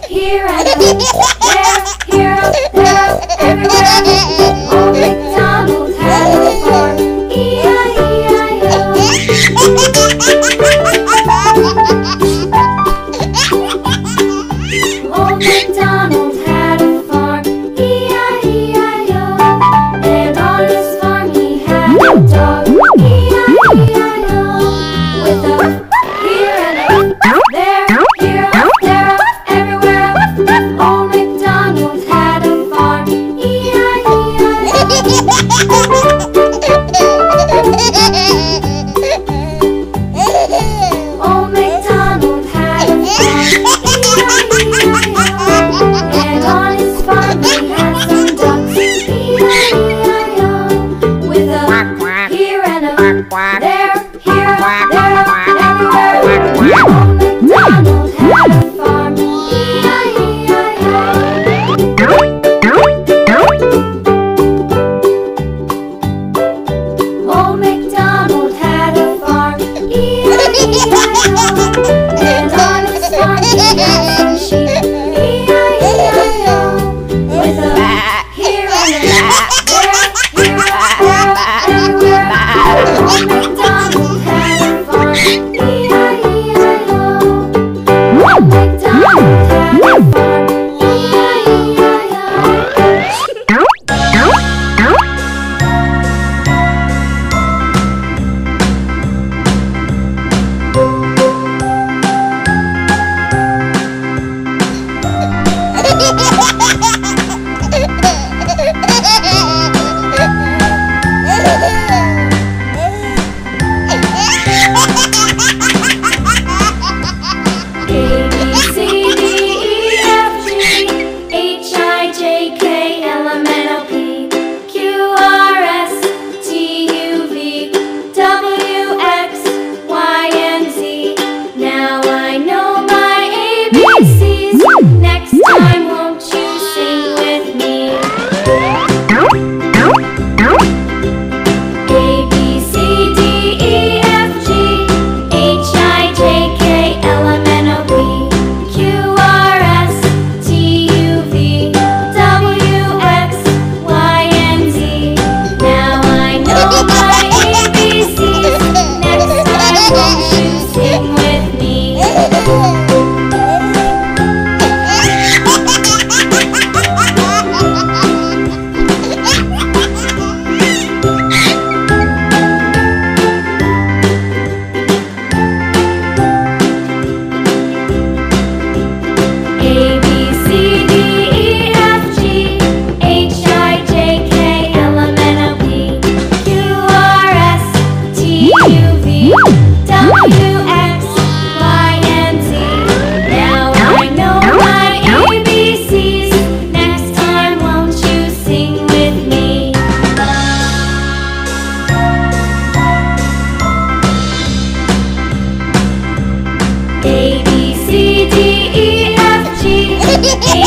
here and there, here, there, everywhere. Old MacDonald had a farm, E-I-E-I-O. Old MacDonald had a farm, E-I-E-I-O. And on his farm he had a dog, E-I-E-I-O. With a here and there, here, there, everywhere. Old MacDonald had a farm, E-I-E-I-O. Old MacDonald had a farm, E-I-E-I-O. And on his farm he had some ducks, E-I-E-I-O. With a here and a there, here, there, everywhere. Old MacDonald had a farm, E-I-E-I-O. Old MacDonald had a farm, E-I-E-I-O. And on his farm he had some sheep, E-I-E-I-O. With a here and a there, here, there, everywhere. Old MacDonald had a farm, E-I-E-I-O. Old MacDonald had a farm, A, B, C, D, E, F, G, H,